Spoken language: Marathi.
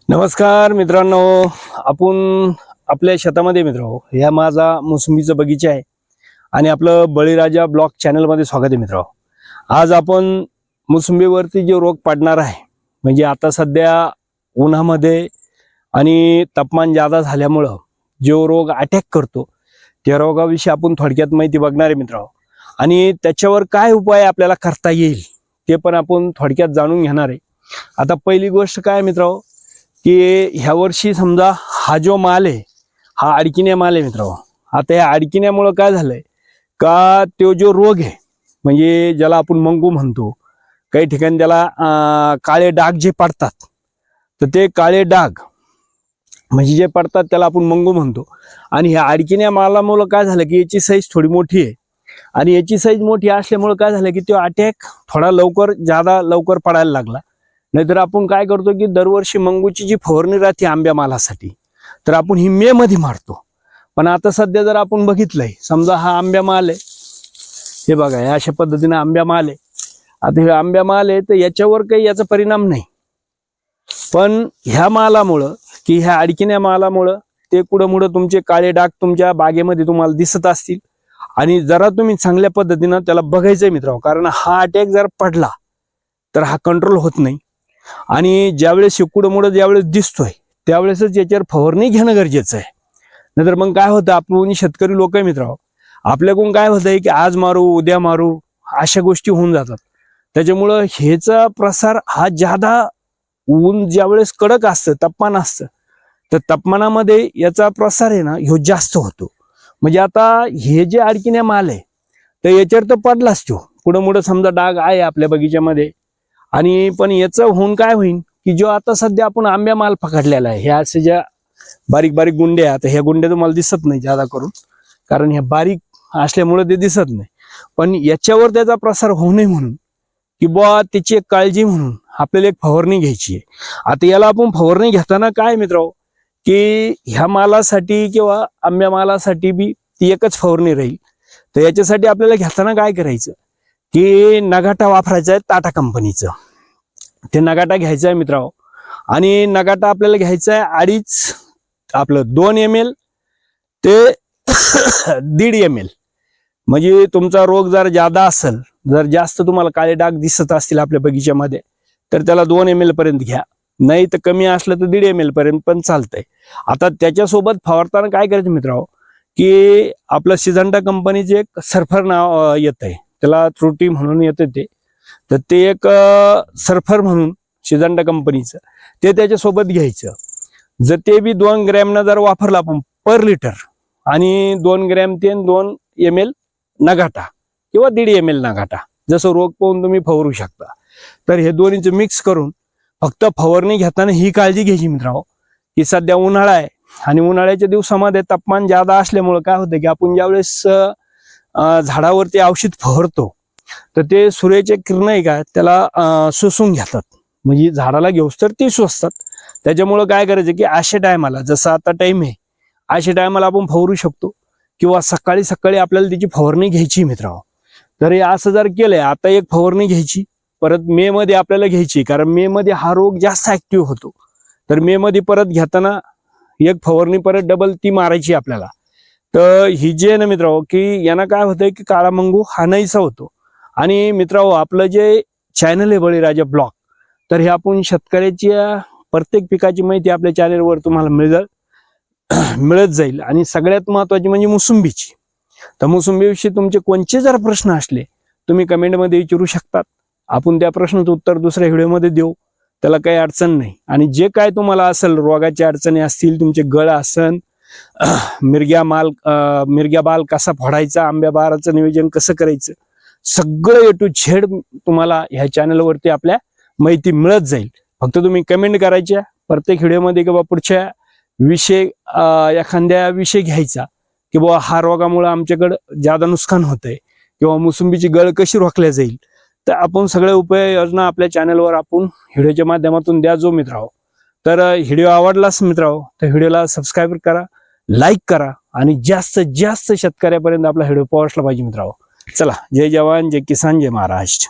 नमस्कार मित्रांनो, आपण आपल्या शेतामध्ये मित्रांनो, या माझा मोसंबीचा बगीचा आहे आणि आपलं बळीराजा ब्लॉग चॅनलमध्ये स्वागत आहे मित्रांनो। आज आपण मोसंबीवरती जो रोग पडणार आहे, म्हणजे आता सध्या उन्हामध्ये आणि तापमान जादा झाल्यामुळे जो रोग अटॅक करतो त्या रोगाविषयी आपण थोडक्यात माहिती बघणार आहे मित्रांनो, आणि त्याच्यावर काय उपाय आपल्याला करता येईल ते पण आपण थोडक्यात जाणून घेणार आहे। आता पहिली गोष्ट काय मित्रांनो की ह्या वर्षी समजा हा जो माल आहे हा अडकिन्या माल आहे मित्रांनो। आता या अडकिन्यामुळे काय झालंय का तो जो रोग आहे म्हणजे ज्याला आपण मंगू म्हणतो, काही ठिकाणी त्याला काळे डाग जे पडतात, तर ते काळे डाग म्हणजे जे पडतात त्याला आपण मंगू म्हणतो। आणि ह्या अडकिन्या मालामुळे काय झालं की याची साईज थोडी मोठी आहे, आणि याची साईज मोठी असल्यामुळे काय झालं की तो अटॅक थोडा जादा लवकर पडायला लागला। नाहीतर आपण काय करतो की दरवर्षी मंगूची जी फवारणी राहते आंब्या मालासाठी, तर आपण ही मे मध्ये मारतो। पण आता सध्या जर आपण बघितलंय, समजा हा आंब्या माल आहे, हे बघा या अशा पद्धतीने आंब्या माल आहे। आता हे आंब्या माल आहे तर याच्यावर काही याचा परिणाम नाही, पण ह्या मालामुळं की ह्या अडकिन्या मालामुळं ते कुठं तुमचे काळे डाग तुमच्या बागेमध्ये तुम्हाला दिसत असतील। आणि जरा तुम्ही चांगल्या पद्धतीनं त्याला बघायचंय मित्रांनो, कारण हा अटॅक जर पडला तर हा कंट्रोल होत नाही। आणि ज्यावेळेस कुडमुडं ज्यावेळेस दिसतोय त्यावेळेसच याच्यावर फवारणी घेणं गरजेचं आहे। नाहीतर मग काय होतं, आपण शेतकरी लोक आहे मित्रांनो, आपल्याकडून काय होतंय की आज मारू उद्या मारू अशा गोष्टी होऊन जातात। त्याच्यामुळं ह्याचा प्रसार हा जादा ऊन ज्यावेळेस कडक असतं, तापमान असतं, तर तापमानामध्ये याचा प्रसार आहे ना ह्यो जास्त होतो। म्हणजे आता हे जे अडकिन्या माल आहे तर याच्यावर तर पडलाच तो कुठं समजा डाग आहे आपल्या बगीच्यामध्ये। आणि पण याचं होऊन काय होईल की जो आता सध्या आपण आंब्या माल पकडलेला आहे, ह्या असे ज्या बारीक बारीक गुंडे आहेत, ह्या गुंड्या तुम्हाला दिसत नाही जादा करून, कारण ह्या बारीक असल्यामुळे ते दिसत नाही। पण याच्यावर त्याचा प्रसार होऊ नये म्हणून की बुवा त्याची एक काळजी म्हणून आपल्याला एक फवारणी घ्यायची आहे। आता याला आपण फवारणी घेताना काय मित्रांनो की ह्या मालासाठी किंवा आंब्या मालासाठी बी ती एकच फवारणी राहील। तर याच्यासाठी आपल्याला घेताना काय करायचं की नगाटा वापरायचा आहे, टाटा कंपनीचं ते नगाटा घ्यायचा आहे मित्रांनो। आणि नगाटा आपल्याला घ्यायचा आहे 2 ml ते 1.5 ml। म्हणजे तुमचा रोग जर जादा असेल, जर जास्त तुम्हाला काळे डाग दिसत असतील आपल्या बगीच्यामध्ये, तर त्याला 2 ml पर्यंत घ्या, नाही तर कमी असलं तर 1.5 ml पर्यंत पण चालतंय। आता त्याच्यासोबत फवारताना काय करायचं मित्रांनो की आपलं सिजंटा कंपनीचे एक सल्फर नाव येत आहे, त्याला त्रुटी म्हणून येते तर ते एक सल्फर म्हणून सिजंटा कंपनीचं ते त्याच्यासोबत घ्यायचं। जर ते बी 2 ग्रॅमनं जर वापरला आपण पर लिटर, आणि 2 ग्रॅम ते 2 ml नगाटा किंवा 1.5 ml नगाटा, जसं रोग पाहून तुम्ही फवारू शकता। तर हे दोन्हीचं मिक्स करून फक्त फवारणी घेताना ही काळजी घ्यायची मित्रांनो की सध्या उन्हाळा आहे, आणि उन्हाळ्याच्या दिवसामध्ये तापमान जादा असल्यामुळे काय होतं की आपण ज्यावेळेस झाडावरती औषध फवारतो तर ते सूर्याचे किरण आहे का त्याला शोषून घेतात, म्हणजे झाडाला घेऊस तर ते शोषतात। त्याच्यामुळे काय करायचं की अशा टायमाला, जसं आता टाइम आहे अशा टायमाला आपण फवारू शकतो, किंवा सकाळी सकाळी आपल्याला त्याची फवारणी घ्यायची मित्रांनो। तर हे असं जर केलंय, आता एक फवारणी घ्यायची, परत मे मध्ये आपल्याला घ्यायची, कारण मे मध्ये हा रोग जास्त ऍक्टिव्ह होतो। तर मे मध्ये परत घेताना एक फवारणी परत डबल ती मारायची आपल्याला। तर ही जी आहे ना मित्रांनो की यानं काय होतंय की काळा मंगू हा नाहीसा होतो। आणि मित्रांनो आपलं जे चॅनल आहे बळीराजा ब्लॉग, तर हे आपण शेतकऱ्याच्या प्रत्येक पिकाची माहिती आपल्या चॅनलवर तुम्हाला मिळत जाईल। आणि सगळ्यात महत्वाची म्हणजे मोसंबीची, तर मोसंबीविषयी तुमचे कोणते जर प्रश्न असले तुम्ही कमेंटमध्ये विचारू शकतात, आपण त्या प्रश्नाचं उत्तर दुसऱ्या व्हिडिओमध्ये देऊ, त्याला काही अडचण नाही। आणि जे काय तुम्हाला असेल रोगाच्या अडचणी असतील, तुमचे गळ असन, मिरग्या बाल कसा फोडायचा, आंब्या बाराचं नियोजन कसं करायचं, सगळं A to Z तुम्हाला ह्या चॅनलवरती आपल्या माहिती मिळत जाईल। फक्त तुम्ही कमेंट करायच्या प्रत्येक व्हिडिओमध्ये किंवा पुढच्या विषय एखाद्या विषय घ्यायचा की बाबा हा रोगामुळे आमच्याकडे जादा नुकसान होतंय, किंवा मोसंबीची गळ कशी रोखल्या जाईल, तर आपण सगळ्या उपाययोजना आपल्या चॅनलवर आपण व्हिडिओच्या माध्यमातून द्या जो मित्रांनो। तर व्हिडिओ आवडलाच मित्रांनो तर व्हिडिओला सबस्क्राईब करा, लाईक करा, आणि जास्तीत जास्त शेतकऱ्यापर्यंत आपला व्हिडिओ पोहोचला पाहिजे मित्रांनो। चला, जय जवान जय किसान जय महाराष्ट्र।